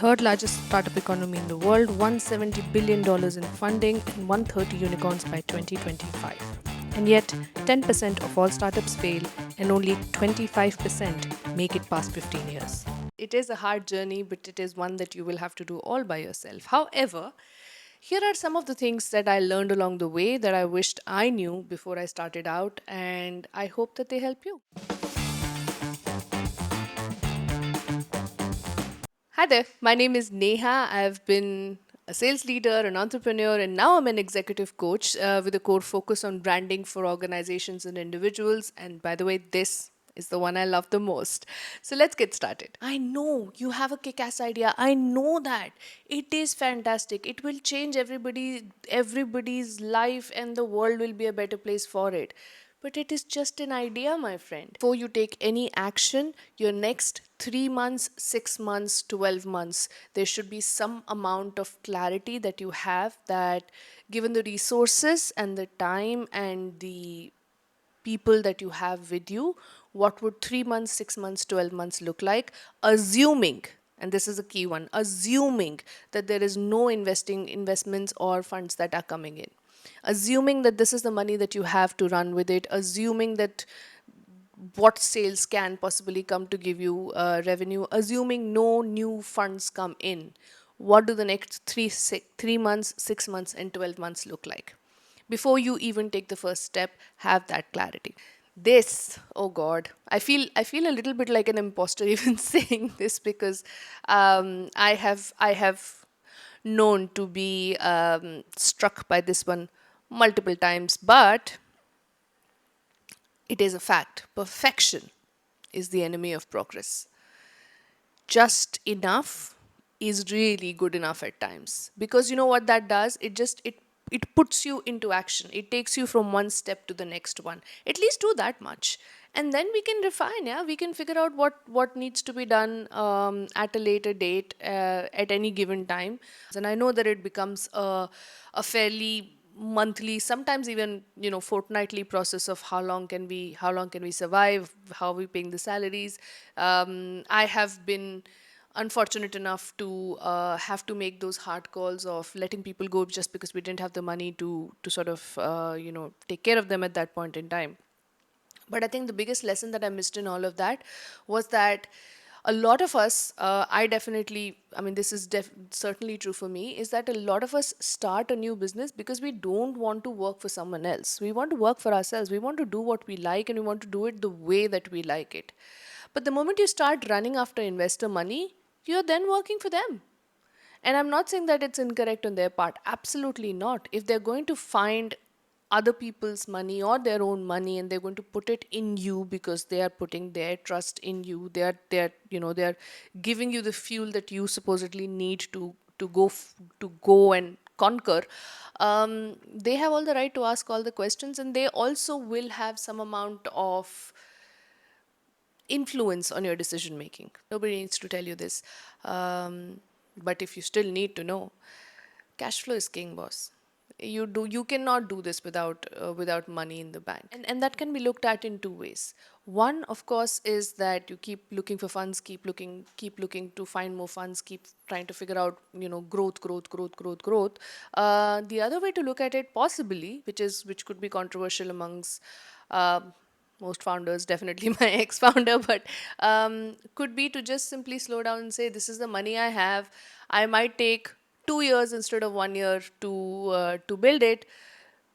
third largest startup economy in the world, $170 billion in funding, and 130 unicorns by 2025. And yet, 10% of all startups fail, and only 25% make it past 15 years. It is a hard journey, but it is one that you will have to do all by yourself. However, here are some of the things that I learned along the way that I wished I knew before I started out, and I hope that they help you. Hi there, my name is Neha. I've been a sales leader, an entrepreneur, and now I'm an executive coach with a core focus on branding for organizations and individuals. And by the way, this is the one I love the most. So let's get started. I know you have a kick-ass idea. I know that. It is fantastic. It will change everybody's life, and the world will be a better place for it. But it is just an idea, my friend. Before you take any action, your next 3 months, 6 months, 12 months, there should be some amount of clarity that you have that, given the resources and the time and the people that you have with you, what would 3 months, 6 months, 12 months look like, assuming, and this is a key one, assuming that there is no investments or funds that are coming in, assuming that this is the money that you have to run with it, assuming that what sales can possibly come to give you revenue, assuming no new funds come in, what do the next 3 months, 6 months, and 12 months look like? Before you even take the first step, have that clarity. This, oh God, I feel a little bit like an imposter even saying this, because I have known to be struck by this one multiple times, but it is a fact. Perfection is the enemy of progress. Just enough is really good enough at times, because you know what that does, it puts you into action. It takes you from one step to the next one. At least do that much, and then we can refine. Yeah, we can figure out what needs to be done at a later date, at any given time. And I know that it becomes a fairly monthly, sometimes even fortnightly process of how long can we survive, how are we paying the salaries. I have been unfortunate enough to have to make those hard calls of letting people go just because we didn't have the money to sort of take care of them at that point in time. But I think the biggest lesson that I missed in all of that was that a lot of us, I mean, this is certainly true for me, is that a lot of us start a new business because we don't want to work for someone else. We want to work for ourselves. We want to do what we like, and we want to do it the way that we like it. But the moment you start running after investor money, you're then working for them. And I'm not saying that it's incorrect on their part. Absolutely not. If they're going to find other people's money or their own money, and they're going to put it in you because they are putting their trust in you, they're giving you the fuel that you supposedly need to go and conquer. They have all the right to ask all the questions, and they also will have some amount of influence on your decision making. Nobody needs to tell you this. But if you still need to know, cash flow is king, boss. You cannot do this without money in the bank. And that can be looked at in two ways. One, of course, is that you keep looking for funds, keep looking to find more funds, keep trying to figure out, growth. The other way to look at it, possibly, which could be controversial amongst uh, most founders, definitely my ex-founder, but could be to just simply slow down and say, this is the money I have. I might take 2 years instead of 1 year to build it.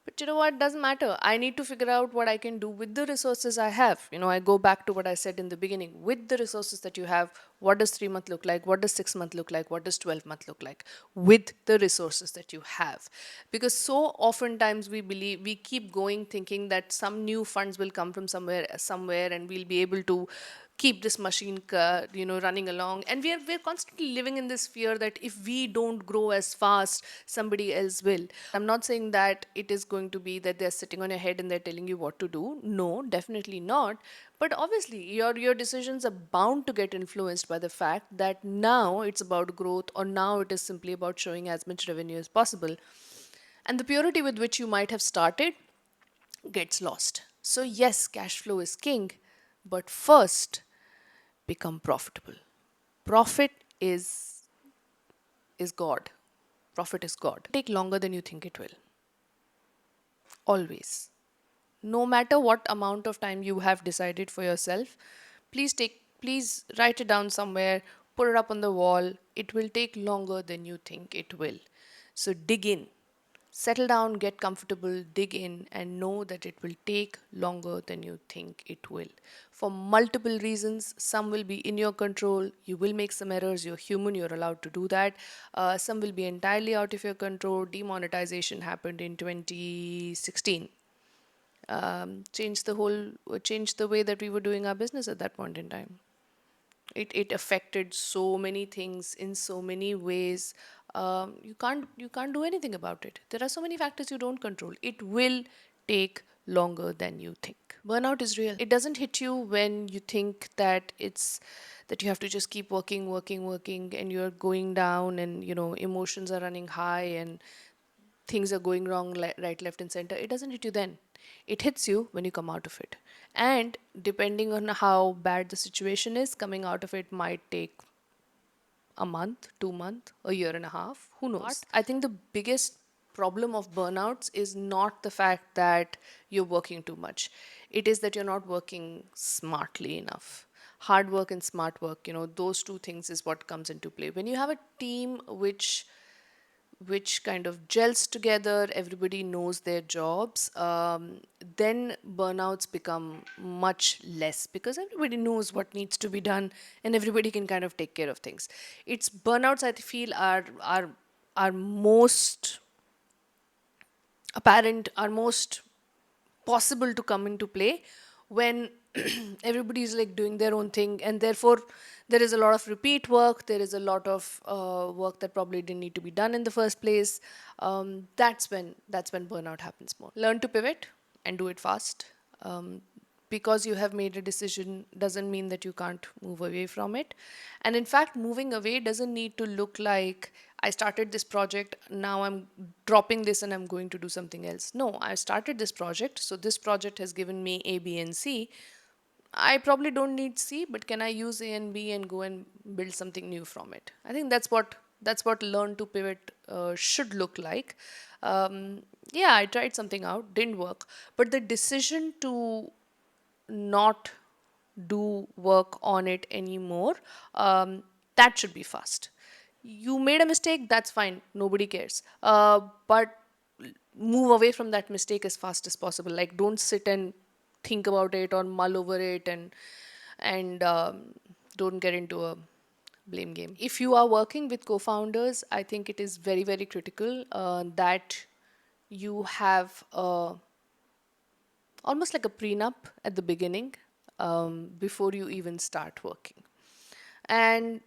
But you know what? Doesn't matter. I need to figure out what I can do with the resources I have. I go back to what I said in the beginning. With the resources that you have, what does 3 month look like? What does 6 month look like? What does 12 month look like? With the resources that you have. Because so oftentimes we keep going thinking that some new funds will come from somewhere, and we'll be able to keep this machine running along, and we're constantly living in this fear that if we don't grow as fast, somebody else will. I'm not saying that it is going to be that they're sitting on your head and they're telling you what to do. No, definitely not. But obviously your decisions are bound to get influenced by the fact that now it's about growth, or now it is simply about showing as much revenue as possible, and the purity with which you might have started gets lost. So yes, cash flow is king, but first become profitable. Profit is is God. Profit is God. Take longer than you think it will. Always. No matter what amount of time you have decided for yourself, please write it down somewhere, put it up on the wall. It will take longer than you think it will. So dig in. Settle down, get comfortable, dig in, and know that it will take longer than you think it will. For multiple reasons, some will be in your control. You will make some errors. You're human, you're allowed to do that. Some will be entirely out of your control. Demonetization happened in 2016. Changed the way that we were doing our business at that point in time. It affected so many things in so many ways. You can't do anything about it. There are so many factors you don't control. It will take longer than you think. Burnout is real. It doesn't hit you when you think that you have to just keep working, and you're going down, and emotions are running high, and things are going wrong, right, left, and center. It doesn't hit you then. It hits you when you come out of it. And depending on how bad the situation is, coming out of it might take a month, 2 months, a year and a half. Who knows? I think the biggest problem of burnouts is not the fact that you're working too much, it is that you're not working smartly enough. Hard work and smart work, those two things is what comes into play. When you have a team which kind of gels together, everybody knows their jobs, then burnouts become much less because everybody knows what needs to be done and everybody can kind of take care of things. It's burnouts I feel are most apparent, are most possible to come into play when everybody is like doing their own thing, and therefore there is a lot of repeat work, there is a lot of work that probably didn't need to be done in the first place. That's when burnout happens more. Learn to pivot and do it fast. Because you have made a decision doesn't mean that you can't move away from it. And in fact, moving away doesn't need to look like I started this project, now I'm dropping this and I'm going to do something else. No, I started this project, so this project has given me A, B, and C. I probably don't need C, but can I use A and B and go and build something new from it? I think that's what learn to pivot should look like. Yeah, I tried something out, didn't work, but the decision to not do work on it anymore, that should be fast. You made a mistake, that's fine, nobody cares. But move away from that mistake as fast as possible. Like, don't sit and think about it or mull over it, and don't get into a blame game. If you are working with co-founders, I think it is very, very critical that you have almost like a prenup at the beginning, before you even start working. And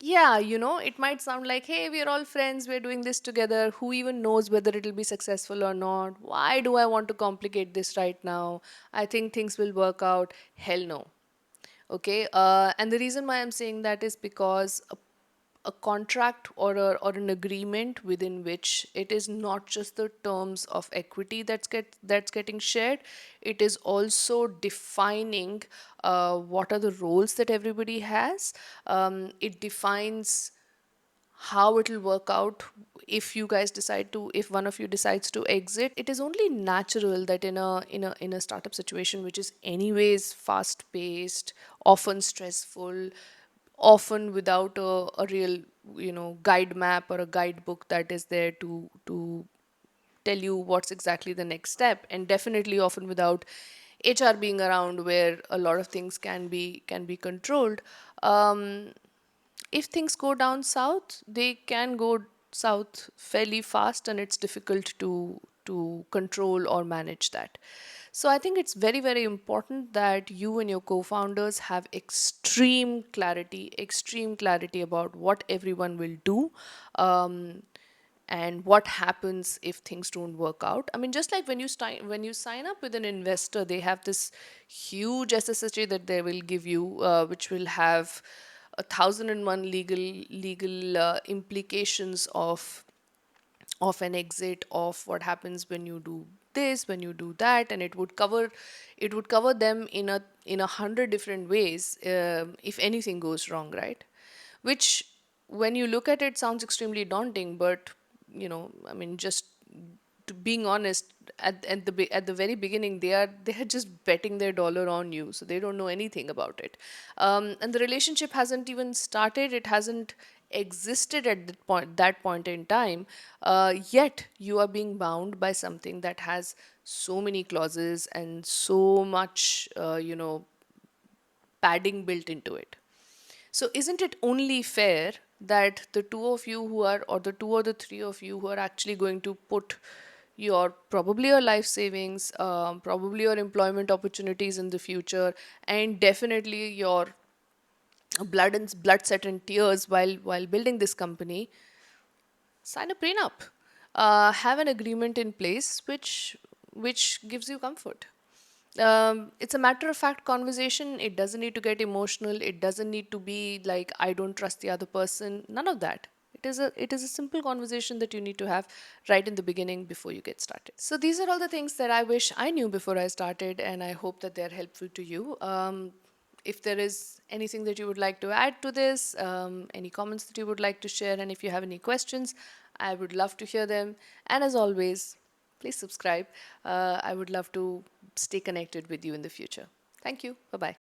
yeah, it might sound like, hey, we're all friends, we're doing this together. Who even knows whether it'll be successful or not? Why do I want to complicate this right now? I think things will work out. Hell no. Okay. And the reason why I'm saying that is because a contract or an agreement within which it is not just the terms of equity that's getting shared, it is also defining what are the roles that everybody has. It defines how it will work out if one of you decides to exit. It is only natural that in a startup situation, which is anyways fast paced, often stressful, often without a real guide map or a guidebook that is there to tell you what's exactly the next step, and definitely often without HR being around where a lot of things can be controlled. um, if things go down south, they can go south fairly fast, and it's difficult to control or manage that. So I think it's very, very important that you and your co-founders have extreme clarity about what everyone will do. Um, and what happens if things don't work out. I mean, just like when you sign up with an investor, they have this huge SSHA that they will give you, which will have 1,001 legal implications of an exit, of what happens when you do this, when you do that, and it would cover them in a hundred different ways, if anything goes wrong, right? Which when you look at it, sounds extremely daunting, but I mean, just to being honest, at the very beginning, they are just betting their dollar on you, so they don't know anything about it. And the relationship hasn't even started, it hasn't existed at that point in time, yet you are being bound by something that has so many clauses and so much padding built into it. So, isn't it only fair that the two of you who are, or the two or the three of you who are actually going to put your probably your life savings, probably your employment opportunities in the future, and definitely your blood, sweat, and tears while building this company, sign a prenup, have an agreement in place which gives you comfort. It's a matter of fact conversation. It doesn't need to get emotional. It doesn't need to be like I don't trust the other person. None of that. It is a simple conversation that you need to have right in the beginning before you get started. So these are all the things that I wish I knew before I started, and I hope that they're helpful to you. If there is anything that you would like to add to this, any comments that you would like to share, and if you have any questions, I would love to hear them. And as always, please subscribe. I would love to stay connected with you in the future. Thank you. Bye bye.